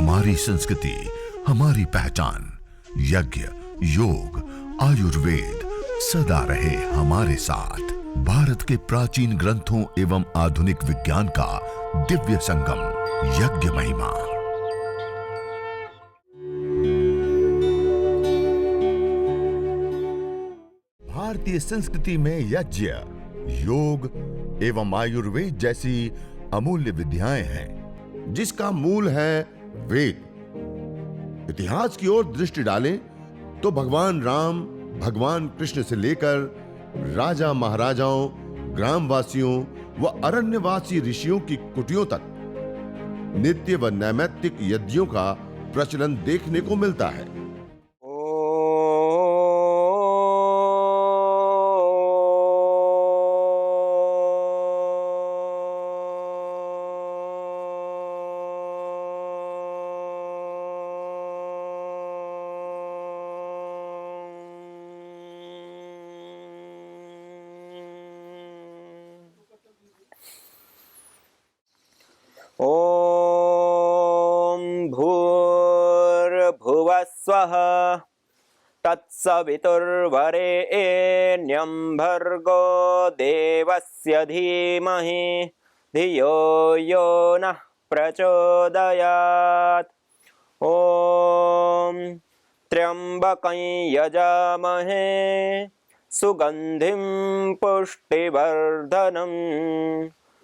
हमारी संस्कृति, हमारी पहचान। यज्ञ, योग, आयुर्वेद सदा रहे हमारे साथ। भारत के प्राचीन ग्रंथों एवं आधुनिक विज्ञान का दिव्य संगम, यज्ञ महिमा। भारतीय संस्कृति में यज्ञ, योग एवं आयुर्वेद जैसी अमूल्य विद्याएं हैं, जिसका मूल है वेद। इतिहास की ओर दृष्टि डालें तो भगवान राम, भगवान कृष्ण से लेकर राजा महाराजाओं, ग्रामवासियों व अरण्यवासी ऋषियों की कुटियों तक नित्य व नैमित्तिक यज्ञों का प्रचलन देखने को मिलता है। ॐ भूर्भुवः स्वः तत्सवितुर्वरेण्यं भर्गो देवस्य धीमहि धियो यो नः प्रचोदयात्। ॐ त्र्यम्बकं यजामहे सुगन्धिं पुष्टिवर्धनम्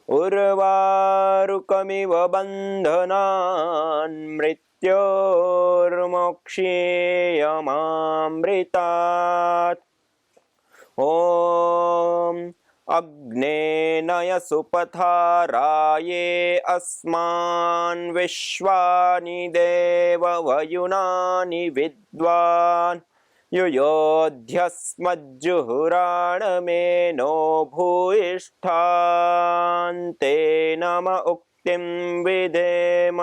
उर्वारुकमिव बन्धनान् मृत्योर्मोक्षीयमामृतात्। ॐ अग्नेनय सुपथाराये अस्मान् विश्वानि देववयुनानि विद्वान् युयोध्यस्मज्जुहुराणमेनो भूयिष्ठान्ते नम उक्तिं विधेम।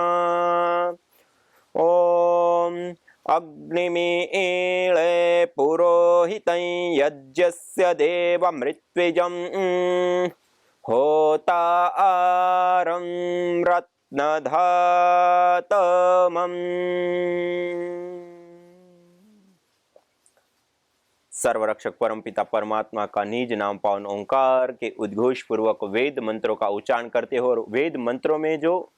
ॐ अग्निमीळे पुरोहितं यज्ञस्य देवमृत्विजं होतारं रत्नधातमम्। सर्वरक्षक परमपिता परमात्मा का निज नाम पावन ओंकार के उद्घोष पूर्वक वेद मंत्रों का उच्चारण करते हो, और वेद मंत्रों में जो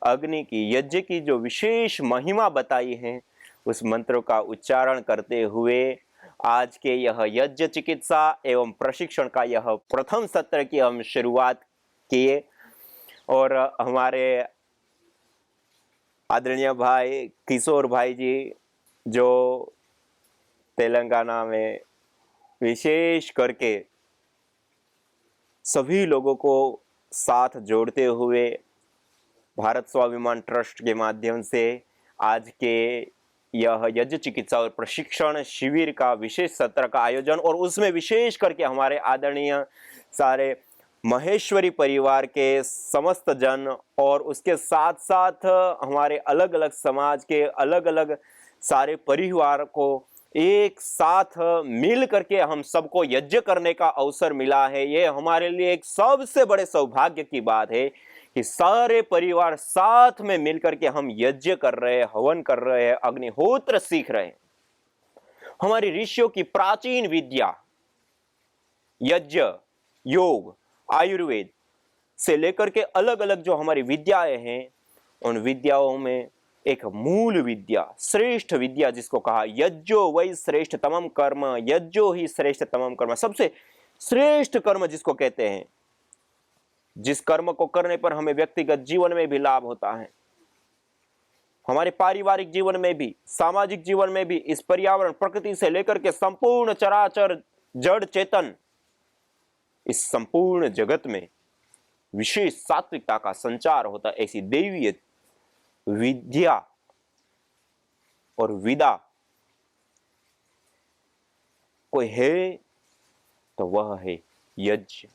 अग्नि की, यज्ञ की जो विशेष महिमा बताई है, उस मंत्रों का उच्चारण करते हुए आज के यह यज्ञ चिकित्सा एवं प्रशिक्षण का यह प्रथम सत्र की हम शुरुआत किए। और हमारे आदरणीय भाई किशोर भाई जी, जो तेलंगाना में विशेष करके सभी लोगों को साथ जोड़ते हुए भारत स्वाभिमान ट्रस्ट के माध्यम से आज के यह यज्ञ चिकित्सा और प्रशिक्षण शिविर का विशेष सत्र का आयोजन, और उसमें विशेष करके हमारे आदरणीय सारे महेश्वरी परिवार के समस्त जन, और उसके साथ साथ हमारे अलग अलग समाज के अलग अलग सारे परिवार को एक साथ मिल करके हम सबको यज्ञ करने का अवसर मिला है। ये हमारे लिए एक सबसे बड़े सौभाग्य की बात है कि सारे परिवार साथ में मिल करके हम यज्ञ कर रहे हैं, हवन कर रहे हैं, अग्निहोत्र सीख रहे हैं। हमारी ऋषियों की प्राचीन विद्या यज्ञ, योग, आयुर्वेद से लेकर के अलग अलग जो हमारी विद्याएं हैं, उन विद्याओं में एक मूल विद्या, श्रेष्ठ विद्या जिसको कहा यज्ञो वै श्रेष्ठ तमम कर्म, यज्ञो ही श्रेष्ठ तमम कर्म, सबसे श्रेष्ठ कर्म जिसको कहते हैं, जिस कर्म को करने पर हमें व्यक्तिगत जीवन में भी लाभ होता है, हमारे पारिवारिक जीवन में भी, सामाजिक जीवन में भी, इस पर्यावरण प्रकृति से लेकर के संपूर्ण चराचर जड़ चेतन, इस संपूर्ण जगत में विशेष सात्विकता का संचार होता है। ऐसी दैवीय विद्या और विदा कोई है तो वह है यज्ञ,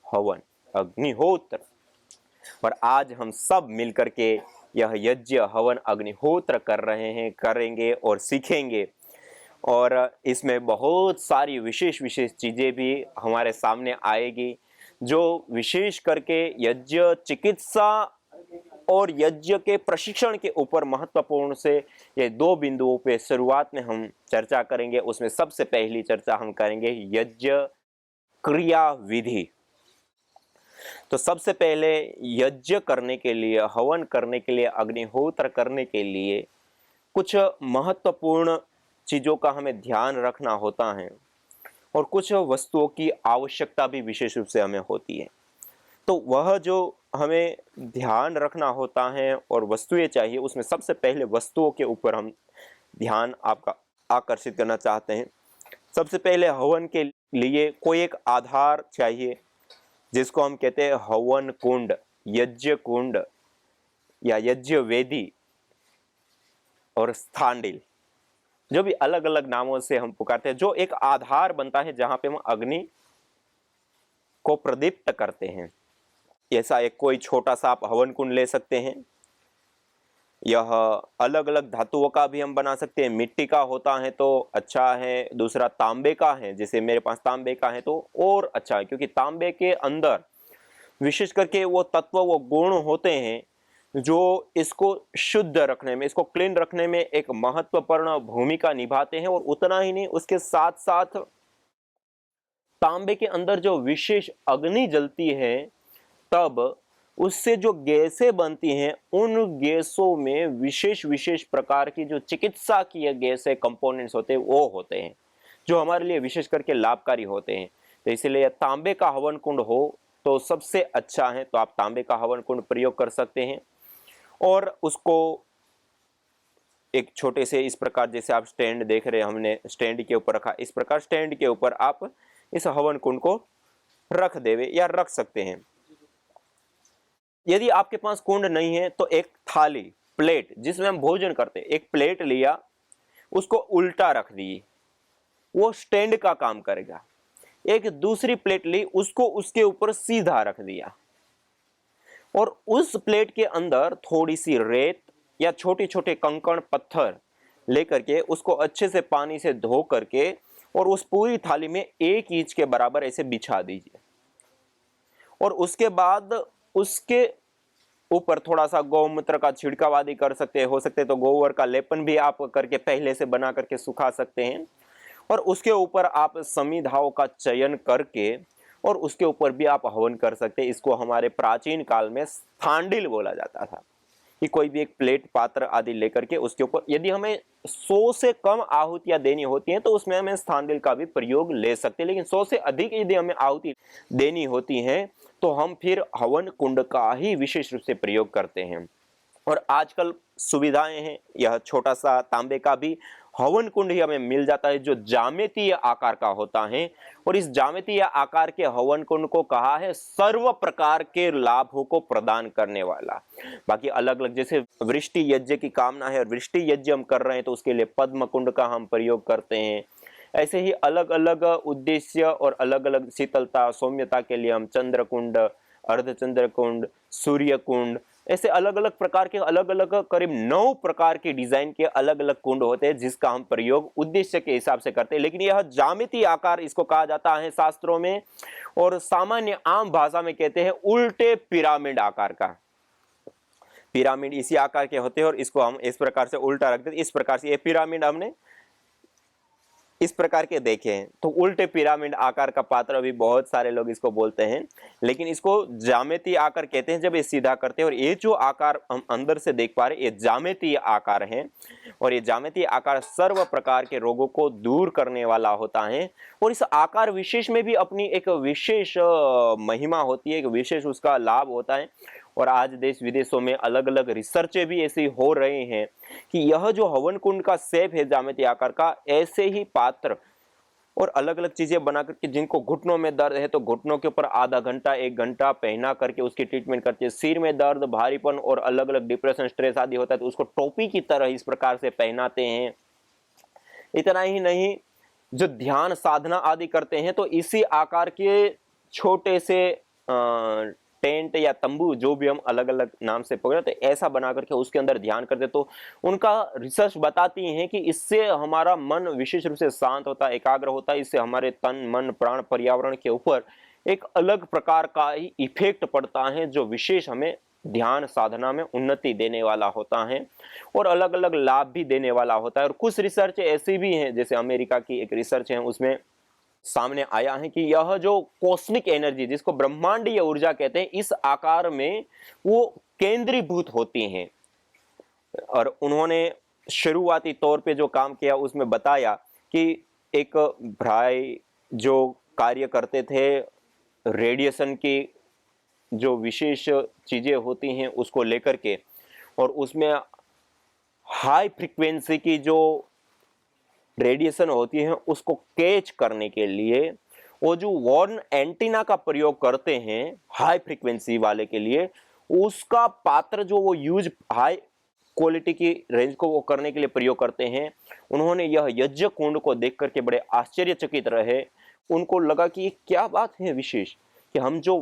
हवन, अग्निहोत्र। और आज हम सब मिलकर के यह यज्ञ, हवन, अग्निहोत्र कर रहे हैं, करेंगे और सीखेंगे। और इसमें बहुत सारी विशेष विशेष चीजें भी हमारे सामने आएगी, जो विशेष करके यज्ञ चिकित्सा और यज्ञ के प्रशिक्षण के ऊपर महत्वपूर्ण से ये दो बिंदुओं पे शुरुआत में हम चर्चा करेंगे। उसमें सबसे पहली चर्चा हम करेंगे यज्ञ क्रिया विधि। तो सबसे पहले यज्ञ करने के लिए, हवन करने के लिए, अग्निहोत्र करने के लिए कुछ महत्वपूर्ण चीज़ों का हमें ध्यान रखना होता है और कुछ वस्तुओं की आवश्यकता भी विशेष रूप से हमें होती है। तो वह जो हमें ध्यान रखना होता है और वस्तुएं चाहिए, उसमें सबसे पहले वस्तुओं के ऊपर हम ध्यान आपका आकर्षित करना चाहते हैं। सबसे पहले हवन के लिए कोई एक आधार चाहिए, जिसको हम कहते हैं हवन कुंड, यज्ञ कुंड या यज्ञ वेदी और स्थानडिल, जो भी अलग अलग नामों से हम पुकारते हैं, जो एक आधार बनता है जहां पे हम अग्नि को प्रदीप्त करते हैं। ऐसा एक कोई छोटा सा आप हवन कुंड ले सकते हैं। यह अलग अलग धातुओं का भी हम बना सकते हैं। मिट्टी का होता है तो अच्छा है, दूसरा तांबे का है, जैसे मेरे पास तांबे का है तो और अच्छा है, क्योंकि तांबे के अंदर विशेष करके वो तत्व, वो गुण होते हैं जो इसको शुद्ध रखने में, इसको क्लीन रखने में एक महत्वपूर्ण भूमिका निभाते हैं। और उतना ही नहीं, उसके साथ साथ तांबे के अंदर जो विशेष अग्नि जलती है, तब उससे जो गैसें बनती हैं, उन गैसों में विशेष विशेष प्रकार की जो चिकित्सा की गैसें, कंपोनेंट्स होते हैं, वो होते हैं जो हमारे लिए विशेष करके लाभकारी होते हैं। तो इसलिए तांबे का हवन कुंड हो तो सबसे अच्छा है, तो आप तांबे का हवन कुंड प्रयोग कर सकते हैं। और उसको एक छोटे से इस प्रकार, जैसे आप स्टैंड देख रहे हैं, हमने स्टैंड के ऊपर रखा, इस प्रकार स्टैंड के ऊपर आप इस हवन कुंड को रख देवे या रख सकते हैं। यदि आपके पास कुंड नहीं है तो एक थाली, प्लेट जिसमें हम भोजन करते हैं, एक प्लेट लिया, उसको उल्टा रख दी, वो स्टैंड का काम करेगा। एक दूसरी प्लेट ली, उसको उसके ऊपर सीधा रख दिया और उस प्लेट के अंदर थोड़ी सी रेत या छोटे छोटे कंकड़ पत्थर लेकर के उसको अच्छे से पानी से धो करके और उस पूरी थाली में 1 इंच के बराबर ऐसे बिछा दीजिए। और उसके बाद उसके ऊपर थोड़ा सा गौमूत्र का छिड़काव आदि कर सकते हैं, हो सकते तो गोबर का लेपन भी आप करके पहले से बना करके सुखा सकते हैं। और उसके ऊपर आप समिधाओं का चयन करके और उसके ऊपर भी आप हवन कर सकते हैं। इसको हमारे प्राचीन काल में स्थानडिल बोला जाता था, कि कोई भी एक प्लेट, पात्र आदि लेकर के उसके ऊपर, यदि हमें 100 से कम आहुतियां देनी होती हैं तो उसमें हमें स्थानडिल का भी प्रयोग ले सकते हैं। लेकिन 100 से अधिक यदि हमें आहुति देनी होती है तो हम फिर हवन कुंड का ही विशेष रूप से प्रयोग करते हैं। और आजकल सुविधाएं हैं, यह छोटा सा तांबे का भी हवन कुंड ही हमें मिल जाता है, जो ज्यामितीय आकार का होता है। और इस ज्यामितीय आकार के हवन कुंड को कहा है सर्व प्रकार के लाभों को प्रदान करने वाला। बाकी अलग अलग, जैसे वृष्टि यज्ञ की कामना है और वृष्टि यज्ञ हम कर रहे हैं तो उसके लिए पद्म कुंड का हम प्रयोग करते हैं। ऐसे ही अलग अलग उद्देश्य और अलग अलग शीतलता, सौम्यता के लिए हम चंद्र कुंड, अर्धचंद्र कुंड, सूर्य कुंड, ऐसे अलग अलग प्रकार के, अलग अलग करीब 9 प्रकार के डिजाइन के अलग अलग कुंड होते हैं, जिसका हम प्रयोग उद्देश्य के हिसाब से करते हैं। लेकिन यह ज्यामितीय आकार इसको कहा जाता है शास्त्रों में, और सामान्य आम भाषा में कहते हैं उल्टे पिरामिड आकार का। पिरामिड इसी आकार के होते हैं और इसको हम इस प्रकार से उल्टा रखते हैं। इस प्रकार से ये पिरामिड हमने इस प्रकार के देखे हैं, तो उल्टे पिरामिड आकार का पात्र अभी बहुत सारे लोग इसको बोलते हैं, लेकिन इसको ज्यामितीय आकार कहते हैं जब ये सीधा करते हैं। और ये जो आकार हम अंदर से देख पा रहे हैं, ये ज्यामितीय आकार है और ये ज्यामितीय आकार सर्व प्रकार के रोगों को दूर करने वाला होता है। और इस आकार विशेष में भी अपनी एक विशेष महिमा होती है, एक विशेष उसका लाभ होता है। और आज देश विदेशों में अलग अलग रिसर्चें भी ऐसी हो रहे हैं कि यह जो हवन कुंड का शेप है ज्यामितीय आकार का, ऐसे ही पात्र और अलग अलग चीजें बना करके, जिनको घुटनों में दर्द है तो घुटनों के ऊपर आधा घंटा 1 घंटा पहना करके उसकी ट्रीटमेंट करते हैं। सिर में दर्द, भारीपन और अलग अलग डिप्रेशन, स्ट्रेस आदि होता है तो उसको टोपी की तरह इस प्रकार से पहनाते हैं। इतना ही नहीं, जो ध्यान साधना आदि करते हैं तो इसी आकार के छोटे से टेंट या तंबू, जो भी हम अलग अलग नाम से पकड़ते, तो ऐसा बना करके उसके अंदर ध्यान करते, तो उनका रिसर्च बताती है कि इससे हमारा मन विशेष रूप से शांत होता है, एकाग्र होता है। इससे हमारे तन, मन, प्राण, पर्यावरण के ऊपर एक अलग प्रकार का ही इफेक्ट पड़ता है, जो विशेष हमें ध्यान साधना में उन्नति देने वाला होता है और अलग अलग लाभ भी देने वाला होता है। और कुछ रिसर्च ऐसी भी हैं, जैसे अमेरिका की एक रिसर्च है, उसमें सामने आया है कि यह जो कॉस्मिक एनर्जी, जिसको ब्रह्मांडीय ऊर्जा कहते हैं, इस आकार में वो केंद्रीभूत होती हैं। और उन्होंने शुरुआती तौर पे जो काम किया उसमें बताया कि एक भाई जो कार्य करते थे रेडिएशन की जो विशेष चीजें होती हैं उसको लेकर के, और उसमें हाई फ्रीक्वेंसी की जो रेडिएशन होती है उसको कैच करने के लिए वो जो वार्न एंटीना का प्रयोग करते हैं हाई फ्रीक्वेंसी वाले के लिए, उसका पात्र जो वो यूज हाई क्वालिटी की रेंज को वो करने के लिए प्रयोग करते हैं। उन्होंने यह यज्ञ कुंड को देख करके बड़े आश्चर्यचकित रहे। उनको लगा कि ये क्या बात है विशेष कि हम जो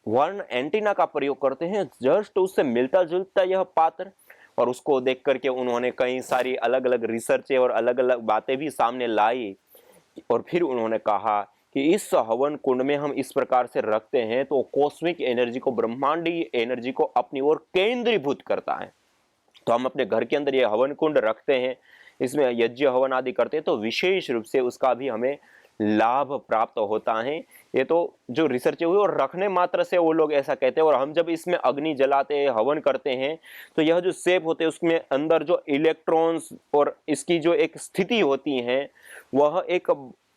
वार्न एंटीना का प्रयोग करते हैं जस्ट उससे मिलता जुलता यह पात्र। और उसको देख करके उन्होंने कई सारी अलग अलग रिसर्च और अलग अलग बातें भी सामने लाई। और फिर उन्होंने कहा कि इस हवन कुंड में हम इस प्रकार से रखते हैं तो कॉस्मिक एनर्जी को, ब्रह्मांडीय एनर्जी को अपनी ओर केंद्रीभूत करता है। तो हम अपने घर के अंदर ये हवन कुंड रखते हैं, इसमें यज्ञ हवन आदि करते हैं, तो विशेष रूप से उसका भी हमें लाभ प्राप्त होता है। ये तो जो रिसर्च हुई और रखने मात्र से वो लोग ऐसा कहते हैं। और हम जब इसमें अग्नि जलाते हैं, हवन करते हैं, तो यह जो सेप होते हैं उसमें अंदर जो इलेक्ट्रॉन्स और इसकी जो एक स्थिति होती है वह एक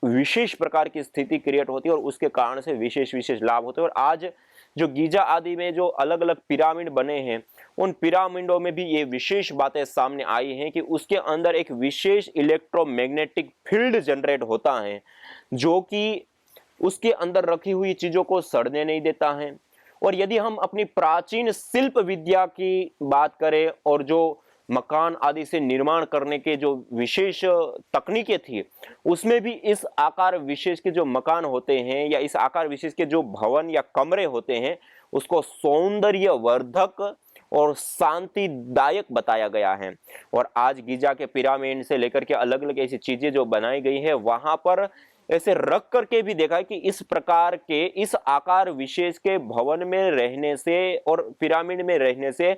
विशेष प्रकार की स्थिति क्रिएट होती है और उसके कारण से विशेष विशेष लाभ होते हैं। और आज जो गीजा आदि में जो अलग अलग पिरामिड बने हैं उन पिरामिडों में भी ये विशेष बातें सामने आई हैं कि उसके अंदर एक विशेष इलेक्ट्रोमैग्नेटिक फील्ड जनरेट होता है जो कि उसके अंदर रखी हुई चीजों को सड़ने नहीं देता है। और यदि हम अपनी प्राचीन शिल्प विद्या की बात करें और जो मकान आदि से निर्माण करने के जो विशेष तकनीकें थी, उसमें भी इस आकार विशेष के जो मकान होते हैं या इस आकार विशेष के जो भवन या कमरे होते हैं उसको सौंदर्य वर्धक और शांतिदायक बताया गया है। और आज गीजा के पिरामिड से लेकर के अलग अलग ऐसी चीजें जो बनाई गई है वहां पर ऐसे रख करके भी देखा है कि इस प्रकार के इस आकार विशेष के भवन में रहने से और पिरामिड में रहने से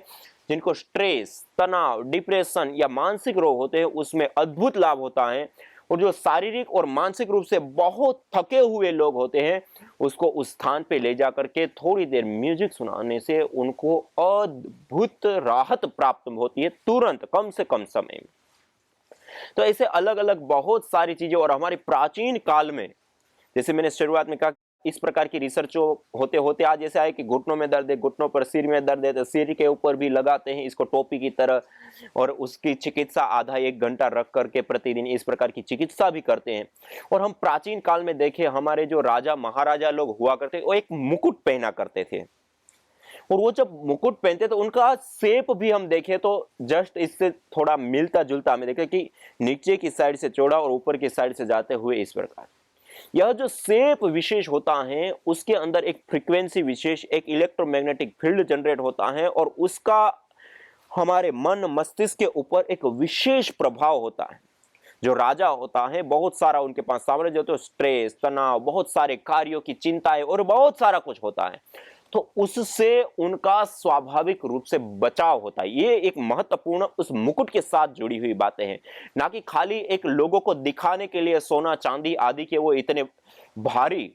जिनको स्ट्रेस, तनाव, डिप्रेशन या मानसिक रोग होते हैं उसमें अद्भुत लाभ होता है। और जो शारीरिक और मानसिक रूप से बहुत थके हुए लोग होते हैं उसको उस स्थान पे ले जाकर के थोड़ी देर म्यूजिक सुनाने से उनको अद्भुत राहत प्राप्त होती है तुरंत, कम से कम समय में। तो ऐसे अलग अलग बहुत सारी चीजें। और हमारे प्राचीन काल में, जैसे मैंने शुरुआत में कहा, इस प्रकार की रिसर्च होते होते आज ऐसा है कि घुटनों में दर्द है, घुटनों पर सिर में दर्द है तो सिर के ऊपर भी लगाते हैं इसको टोपी की तरह, और उसकी चिकित्सा आधा एक घंटा रख करके प्रतिदिन इस प्रकार की चिकित्सा भी करते हैं। और हम प्राचीन काल में देखें, हमारे जो राजा महाराजा लोग हुआ करते वो एक मुकुट पहना करते थे। और वो जब मुकुट पहनते तो उनका शेप भी हम देखें तो जस्ट इससे थोड़ा मिलता जुलता हमें देखें कि नीचे की साइड से चौड़ा और ऊपर की साइड से जाते हुए इस प्रकार। यह जो शेप विशेष होता है उसके अंदर एक फ्रीक्वेंसी विशेष, एक इलेक्ट्रोमैग्नेटिक फील्ड जनरेट होता है और उसका हमारे मन मस्तिष्क के ऊपर एक विशेष प्रभाव होता है। जो राजा होता है बहुत सारा उनके पास साम्राज्य होता है, स्ट्रेस, तनाव, बहुत सारे कार्यों की चिंताएं और बहुत सारा कुछ होता है, तो उससे उनका स्वाभाविक रूप से बचाव होता है। ये एक महत्वपूर्ण उस मुकुट के साथ जुड़ी हुई बातें हैं, ना कि खाली एक लोगों को दिखाने के लिए सोना चांदी आदि के वो इतने भारी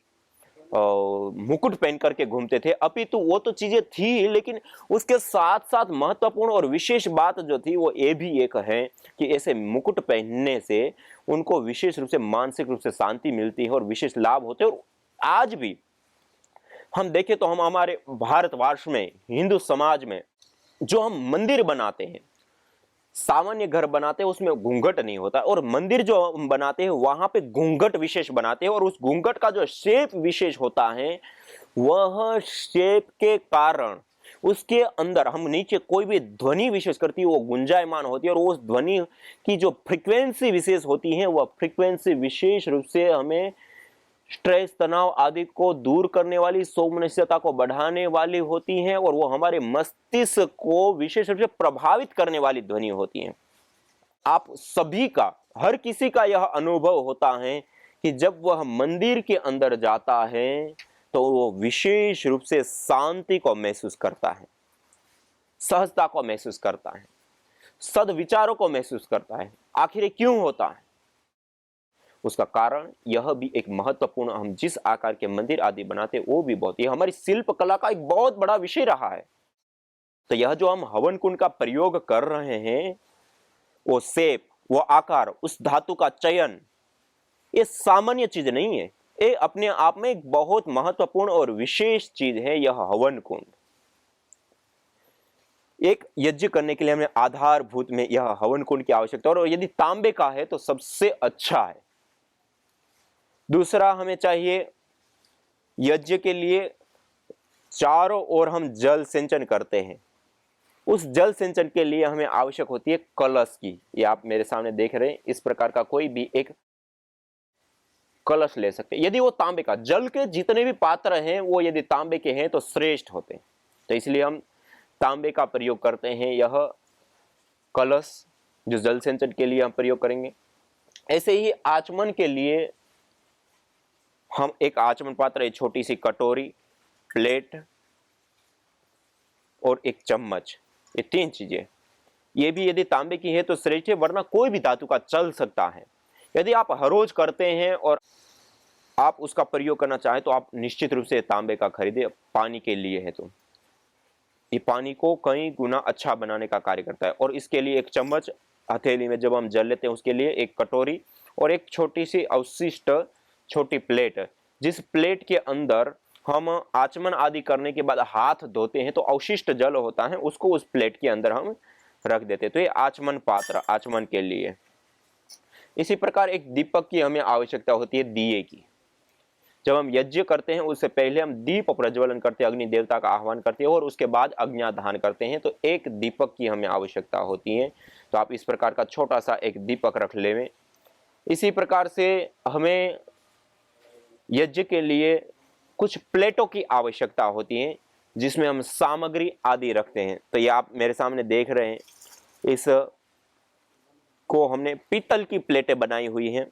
मुकुट पहन करके घूमते थे। अपितु वो तो चीजें थी, लेकिन उसके साथ साथ महत्वपूर्ण और विशेष बात जो थी वो ये भी एक है कि ऐसे मुकुट पहनने से उनको विशेष रूप से मानसिक रूप से शांति मिलती है और विशेष लाभ होते हैं। और आज भी हम देखें तो हम हमारे भारतवर्ष में, हिंदू समाज में जो हम मंदिर बनाते हैं, सामान्य घर बनाते हैं उसमें घूंघट नहीं होता, और मंदिर जो हम बनाते हैं वहां पे घूंघट विशेष बनाते हैं। और उस घूंघट का जो शेप विशेष होता है वह शेप के कारण उसके अंदर हम नीचे कोई भी ध्वनि विशेष करती है वो गुंजायमान होती है, और उस ध्वनि की जो फ्रीक्वेंसी विशेष होती है वह फ्रीक्वेंसी विशेष रूप से हमें स्ट्रेस, तनाव आदि को दूर करने वाली, सौमनस्यता को बढ़ाने वाली होती हैं, और वो हमारे मस्तिष्क को विशेष रूप से प्रभावित करने वाली ध्वनि होती हैं। आप सभी का, हर किसी का यह अनुभव होता है कि जब वह मंदिर के अंदर जाता है तो वो विशेष रूप से शांति को महसूस करता है, सहजता को महसूस करता है, सद्विचारों को महसूस करता है। आखिर ये क्यों होता है? उसका कारण यह भी एक महत्वपूर्ण, हम जिस आकार के मंदिर आदि बनाते वो भी बहुत, ये हमारी शिल्प कला का एक बहुत बड़ा विषय रहा है। तो यह जो हम हवन कुंड का प्रयोग कर रहे हैं, वो शेप, वो आकार, उस धातु का चयन, ये सामान्य चीज नहीं है। ये अपने आप में एक बहुत महत्वपूर्ण और विशेष चीज है, यह हवन कुंड। एक यज्ञ करने के लिए हमें आधारभूत में यह हवन कुंड की आवश्यकता है, और यदि तांबे का है तो सबसे अच्छा है। दूसरा, हमें चाहिए यज्ञ के लिए चारों ओर हम जल सिंचन करते हैं, उस जल सिंचन के लिए हमें आवश्यक होती है कलश की। ये आप मेरे सामने देख रहे हैं, इस प्रकार का कोई भी एक कलश ले सकते हैं। यदि वो तांबे का, जल के जितने भी पात्र हैं वो यदि तांबे के हैं तो श्रेष्ठ होते हैं। तो इसलिए हम तांबे का प्रयोग करते हैं, यह कलश जो जल सिंचन के लिए हम प्रयोग करेंगे। ऐसे ही आचमन के लिए हम एक आचमन पात्र, एक छोटी सी कटोरी, प्लेट और एक चम्मच, ये 3 चीजें, ये भी यदि तांबे की है तो श्रेष्ठ है, वरना कोई भी धातु का चल सकता है। यदि आप हर रोज करते हैं और आप उसका प्रयोग करना चाहें तो आप निश्चित रूप से तांबे का खरीदे। पानी के लिए है तो ये पानी को कई गुना अच्छा बनाने का कार्य करता है। और इसके लिए एक चम्मच, हथेली में जब हम जल लेते हैं उसके लिए एक कटोरी, और एक छोटी सी अवशिष्ट छोटी प्लेट, जिस प्लेट के अंदर हम आचमन आदि करने के बाद हाथ धोते हैं तो अवशिष्ट जल होता है, उसको उस प्लेट के अंदर हम रख देते हैं। तो ये आचमन पात्र, आचमन के लिए। इसी प्रकार एक दीपक की हमें आवश्यकता होती है, दिए की। जब हम यज्ञ करते हैं उससे पहले हम दीप प्रज्वलन करते हैं, अग्नि देवता का आह्वान करते हैं, और उसके बाद अग्न्याधान करते हैं। तो एक दीपक की हमें आवश्यकता होती है। तो आप इस प्रकार का छोटा सा एक दीपक रख लें। इसी प्रकार से हमें यज्ञ के लिए कुछ प्लेटों की आवश्यकता होती है, जिसमें हम सामग्री आदि रखते हैं। तो ये आप मेरे सामने देख रहे हैं, इस को हमने पीतल की प्लेटें बनाई हुई हैं।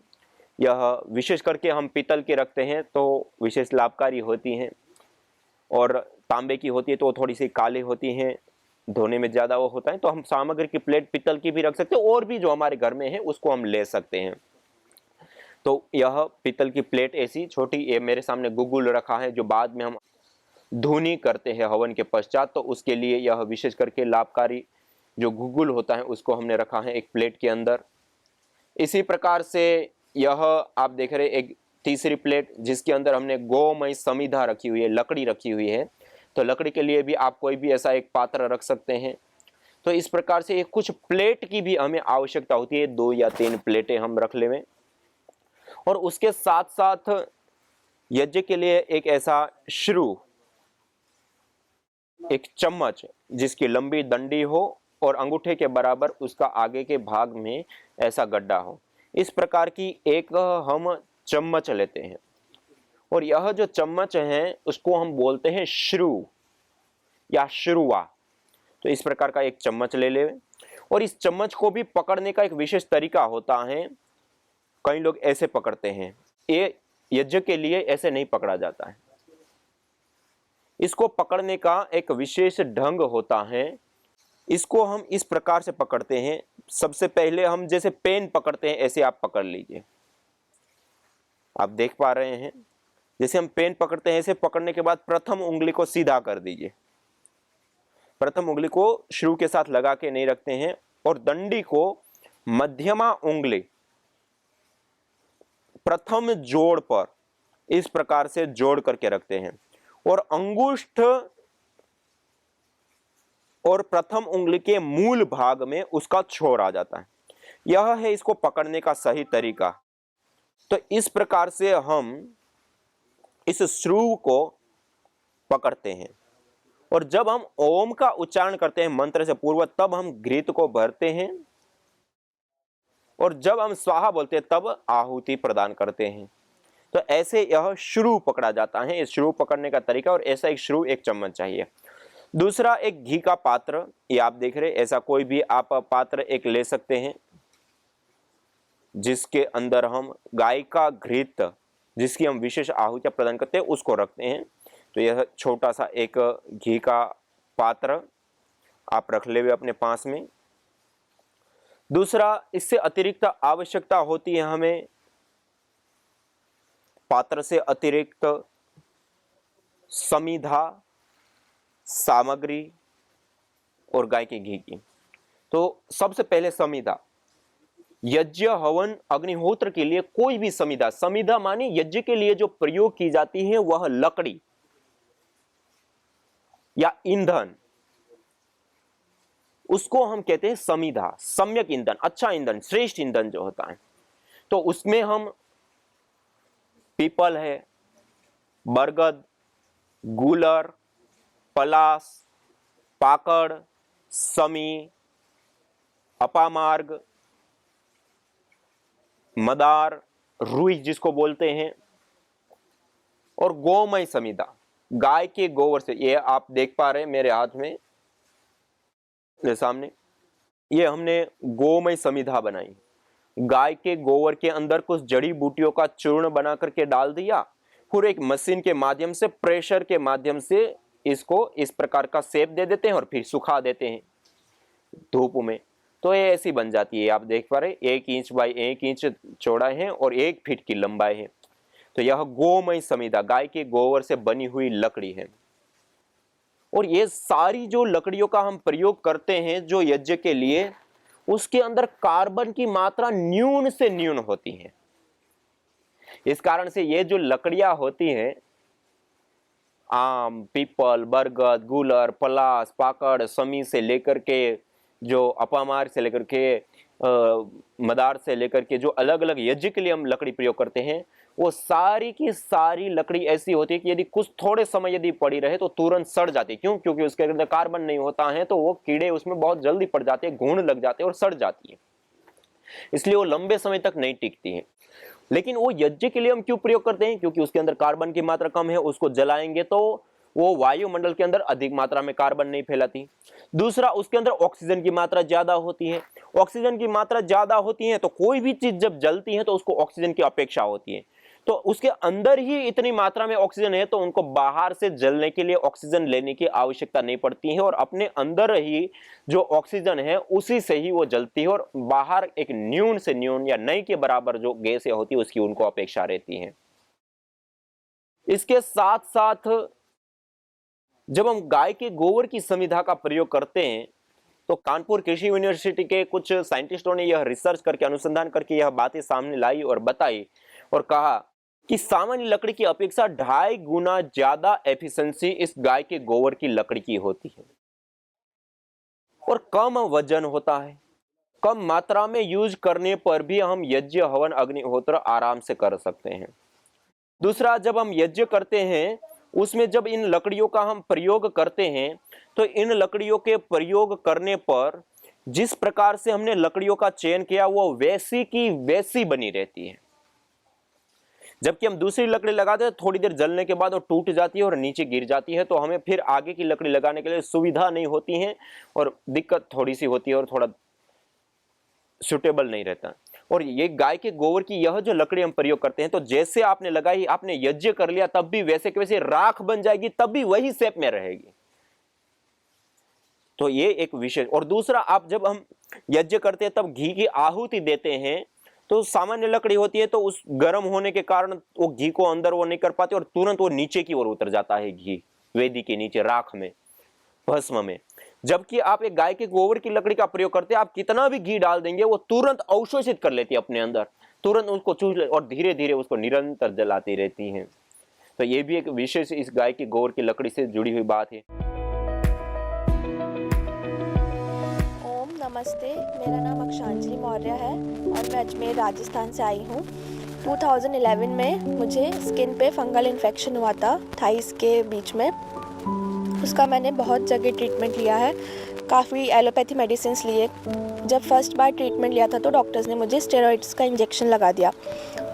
यह विशेष करके हम पीतल के रखते हैं तो विशेष लाभकारी होती हैं, और तांबे की होती है तो थोड़ी सी काली होती हैं, धोने में ज़्यादा वो होता है। तो हम सामग्री की प्लेट पीतल की भी रख सकते हैं, और भी जो हमारे घर में है उसको हम ले सकते हैं। तो यह पीतल की प्लेट ऐसी छोटी, ये मेरे सामने गुगुल रखा है, जो बाद में हम धुनी करते हैं हवन के पश्चात, तो उसके लिए यह विशेष करके लाभकारी जो गुगुल होता है उसको हमने रखा है एक प्लेट के अंदर। इसी प्रकार से यह आप देख रहे एक तीसरी प्लेट, जिसके अंदर हमने गोमय समिधा रखी हुई है, लकड़ी रखी हुई है। तो लकड़ी के लिए भी आप कोई भी ऐसा एक पात्र रख सकते हैं। तो इस प्रकार से कुछ प्लेट की भी हमें आवश्यकता होती है, 2 या 3 प्लेटें हम रख लें। और उसके साथ साथ यज्ञ के लिए एक ऐसा श्रु, एक चम्मच जिसकी लंबी डंडी हो और अंगूठे के बराबर उसका आगे के भाग में ऐसा गड्ढा हो, इस प्रकार की एक हम चम्मच लेते हैं। और यह जो चम्मच है उसको हम बोलते हैं श्रु या श्रुवा। तो इस प्रकार का एक चम्मच ले ले, और इस चम्मच को भी पकड़ने का एक विशेष तरीका होता है। कई लोग ऐसे पकड़ते हैं, ये यज्ञ के लिए ऐसे नहीं पकड़ा जाता है। इसको पकड़ने का एक विशेष ढंग होता है। इसको हम इस प्रकार से पकड़ते हैं। सबसे पहले हम जैसे पेन पकड़ते हैं ऐसे आप पकड़ लीजिए। आप देख पा रहे हैं, जैसे हम पेन पकड़ते हैं ऐसे पकड़ने के बाद प्रथम उंगली को सीधा कर दीजिए। प्रथम उंगली को श्रु के साथ लगा के नहीं रखते हैं, और डंडी को मध्यमा उंगली प्रथम जोड़ पर इस प्रकार से जोड़ करके रखते हैं, और अंगुष्ठ और प्रथम उंगली के मूल भाग में उसका छोर आ जाता है। यह है इसको पकड़ने का सही तरीका। तो इस प्रकार से हम इस श्रु को पकड़ते हैं, और जब हम ओम का उच्चारण करते हैं मंत्र से पूर्व, तब हम घृत को भरते हैं, और जब हम स्वाहा बोलते हैं तब आहुति प्रदान करते हैं। तो ऐसे यह श्रु पकड़ा जाता है। इस श्रु पकड़ने का तरीका, और ऐसा एक श्रु एक चम्मच चाहिए। दूसरा एक घी का पात्र, ये आप देख रहे हैं, ऐसा कोई भी आप पात्र एक ले सकते हैं, जिसके अंदर हम गाय का घृत जिसकी हम विशेष आहुतियाँ प्रदान करते हैं उसको रखते हैं। तो यह छोटा सा एक घी का पात्र आप रख ले हुए अपने पास में। दूसरा, इससे अतिरिक्त आवश्यकता होती है हमें पात्र से अतिरिक्त समिधा सामग्री और गाय के घी की। तो सबसे पहले समिधा, यज्ञ हवन अग्निहोत्र के लिए कोई भी समिधा, समिधा माने यज्ञ के लिए जो प्रयोग की जाती है वह लकड़ी या ईंधन, उसको हम कहते हैं समिधा, सम्यक ईंधन, अच्छा ईंधन, श्रेष्ठ ईंधन जो होता है। तो उसमें हम पीपल है, बरगद, गूलर, पलास, पाकड़, समी, अपामार्ग, मदार, रुई जिसको बोलते हैं, और गोमय समिधा, गाय के गोबर से। ये आप देख पा रहे हैं मेरे हाथ में सामने, ये हमने गोमय समिधा बनाई। गाय के गोबर के अंदर कुछ जड़ी बूटियों का चूर्ण बना करके डाल दिया, फिर एक मशीन के माध्यम से, प्रेशर के माध्यम से इसको इस प्रकार का शेप दे देते हैं और फिर सुखा देते हैं धूप में। तो ये ऐसी बन जाती है, आप देख पा रहे 1 इंच बाई 1 इंच चौड़ाई है और 1 फीट की लंबाई है। तो यह गोमय समिधा, गाय के गोबर से बनी हुई लकड़ी है। और ये सारी जो लकड़ियों का हम प्रयोग करते हैं जो यज्ञ के लिए, उसके अंदर कार्बन की मात्रा न्यून से न्यून होती है। इस कारण से ये जो लकड़ियां होती हैं, आम, पीपल, बरगद, गूलर, पलास, पाकड़, समी से लेकर के, जो अपामार से लेकर के मदार से लेकर के, जो अलग अलग यज्ञ के लिए हम लकड़ी प्रयोग करते हैं, वो सारी की सारी लकड़ी ऐसी होती है कि यदि कुछ थोड़े समय यदि पड़ी रहे तो तुरंत सड़ जाती है। क्यों? क्योंकि उसके अंदर कार्बन नहीं होता है, तो वो कीड़े उसमें बहुत जल्दी पड़ जाते हैं, घून लग जाते हैं और सड़ जाती है, इसलिए वो लंबे समय तक नहीं टिकती है। लेकिन वो यज्ञ के लिए हम क्यों प्रयोग करते हैं? क्योंकि उसके अंदर कार्बन की मात्रा कम है, उसको जलाएंगे तो वो वायुमंडल के अंदर अधिक मात्रा में कार्बन नहीं फैलाती। दूसरा, उसके अंदर ऑक्सीजन की मात्रा ज्यादा होती है। ऑक्सीजन की मात्रा ज्यादा होती है तो कोई भी चीज जब जलती है तो उसको ऑक्सीजन की अपेक्षा होती है। तो उसके अंदर ही इतनी मात्रा में ऑक्सीजन है तो उनको बाहर से जलने के लिए ऑक्सीजन लेने की आवश्यकता नहीं पड़ती है, और अपने अंदर ही जो ऑक्सीजन है उसी से ही वो जलती है, और बाहर एक न्यून से न्यून या नई के बराबर जो गैसें होती है उसकी उनको अपेक्षा रहती है। इसके साथ साथ जब हम गाय के गोबर की समिधा का प्रयोग करते हैं तो कानपुर कृषि यूनिवर्सिटी के कुछ साइंटिस्टों ने यह रिसर्च करके, अनुसंधान करके यह बातें सामने लाई और बताई और कहा कि सामान्य लकड़ी की अपेक्षा 2.5 गुना ज्यादा एफिशिएंसी इस गाय के गोबर की लकड़ी की होती है, और कम वजन होता है। कम मात्रा में यूज करने पर भी हम यज्ञ हवन अग्निहोत्र आराम से कर सकते हैं। दूसरा, जब हम यज्ञ करते हैं उसमें जब इन लकड़ियों का हम प्रयोग करते हैं तो इन लकड़ियों के प्रयोग करने पर जिस प्रकार से हमने लकड़ियों का चयन किया वो वैसी की वैसी बनी रहती है। जबकि हम दूसरी लकड़ी लगाते हैं थोड़ी देर जलने के बाद वो टूट जाती है और नीचे गिर जाती है, तो हमें फिर आगे की लकड़ी लगाने के लिए सुविधा नहीं होती है और दिक्कत थोड़ी सी होती है और थोड़ा सुटेबल नहीं रहता। और ये गाय के गोबर की यह जो लकड़ी हम प्रयोग करते हैं, तो जैसे आपने लगाई, आपने यज्ञ कर लिया तब भी वैसे के वैसे राख बन जाएगी, तब भी वही शेप में रहेगी। तो ये एक विशेष। और दूसरा, आप जब हम यज्ञ करते हैं तब घी की आहुति देते हैं तो सामान्य लकड़ी होती है तो उस गर्म होने के कारण वो घी को अंदर वो नहीं कर पाते और तुरंत वो नीचे की ओर उतर जाता है, घी वेदी के नीचे राख में, भस्म में। जबकि आप एक गाय के गोबर की लकड़ी का प्रयोग करते हैं, आप कितना भी घी डाल देंगे वो तुरंत अवशोषित कर लेती है अपने अंदर, तुरंत उसको चूस ले और धीरे धीरे उसको निरंतर जलाती रहती हैं। तो ये भी एक विशेष इस गाय के गोबर की लकड़ी से जुड़ी हुई बात है। ओम नमस्ते, मेरा नाम अक्षांजलि मौर्य है और मैं अजमेर राजस्थान से आई हूँ। 2011 में मुझे स्किन पे फंगल इन्फेक्शन हुआ था थाइस के बीच में। उसका मैंने बहुत जगह ट्रीटमेंट लिया है, काफ़ी एलोपैथी मेडिसिन लिए। जब फर्स्ट बार ट्रीटमेंट लिया था तो डॉक्टर्स ने मुझे स्टेरॉइड्स का इंजेक्शन लगा दिया।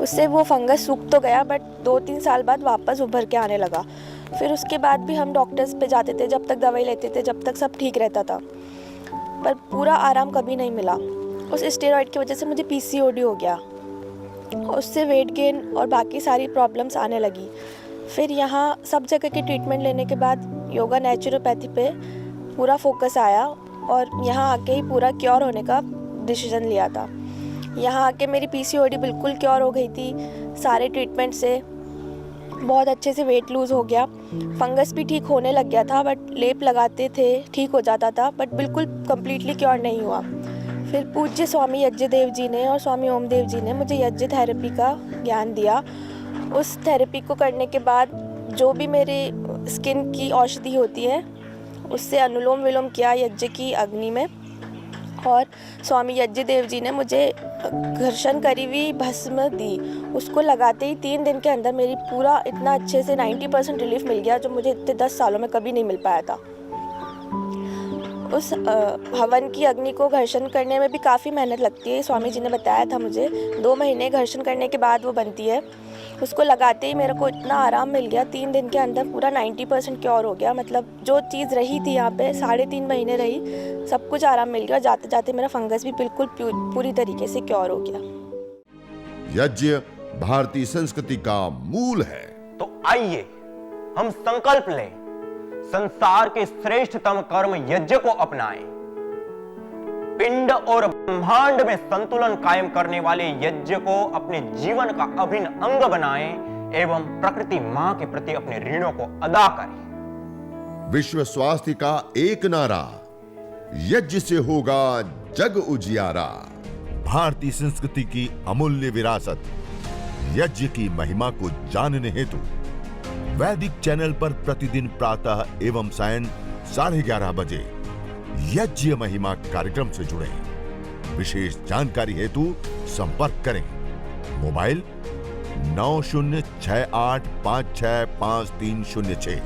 उससे वो फंगस सूख तो गया बट 2-3 साल बाद वापस उभर के आने लगा। फिर उसके बाद भी हम डॉक्टर्स पे जाते थे, जब तक दवाई लेते थे जब तक सब ठीक रहता था, पर पूरा आराम कभी नहीं मिला। उस स्टेरॉइड की वजह से मुझे PCOD हो गया उससे वेट गेन और बाकी सारी प्रॉब्लम्स आने लगी। फिर यहाँ सब जगह की ट्रीटमेंट लेने के बाद योगा नेचुरोपैथी पे पूरा फोकस आया और यहाँ आके ही पूरा क्योर होने का डिसीजन लिया था। यहाँ आके मेरी पीसीओडी बिल्कुल क्योर हो गई थी सारे ट्रीटमेंट से, बहुत अच्छे से वेट लूज़ हो गया, फंगस भी ठीक होने लग गया था, बट लेप लगाते थे ठीक हो जाता था, बट बिल्कुल कम्प्लीटली क्योर नहीं हुआ। फिर पूज्य स्वामी यज्ञदेव जी ने और स्वामी ओमदेव जी ने मुझे यज्ञ थेरेपी का ज्ञान दिया। उस थेरेपी को करने के बाद जो भी मेरे स्किन की औषधि होती है उससे अनुलोम विलोम किया यज्ञ की अग्नि में, और स्वामी यज्ञदेव जी ने मुझे घर्षण करी हुई भस्म दी। उसको लगाते ही 3 दिन के अंदर मेरी पूरा इतना अच्छे से 90% रिलीफ मिल गया, जो मुझे इतने 10 सालों में कभी नहीं मिल पाया था। उस हवन की अग्नि को घर्षण करने में भी काफ़ी मेहनत लगती है, स्वामी जी ने बताया था मुझे। 2 महीने घर्षण करने के बाद वो बनती है। उसको लगाते ही मेरे को इतना आराम मिल गया, 3 दिन के अंदर पूरा 90% क्योर हो गया। मतलब जो चीज़ रही थी यहाँ पे 3.5 महीने रही, सब कुछ आराम मिल गया। जाते जाते मेरा फंगस भी बिल्कुल पूरी तरीके से क्योर हो गया। यज्ञ भारतीय संस्कृति का मूल है। तो आइए हम संकल्प लें, संसार के श्रेष्ठतम कर्म यज्ञ को अपनाएं। पिंड और ब्रह्मांड में संतुलन कायम करने वाले यज्ञ को अपने जीवन का अभिन्न अंग बनाएं एवं प्रकृति मां के प्रति अपने ऋणों को अदा करें। विश्व स्वास्थ्य का एक नारा, यज्ञ से होगा जग उजियारा। भारतीय संस्कृति की अमूल्य विरासत यज्ञ की महिमा को जानने हेतु वैदिक चैनल पर प्रतिदिन प्रातः एवं सायं 11:30 बजे यज्ञ महिमा कार्यक्रम से जुड़े। विशेष जानकारी हेतु संपर्क करें। मोबाइल 9068565306।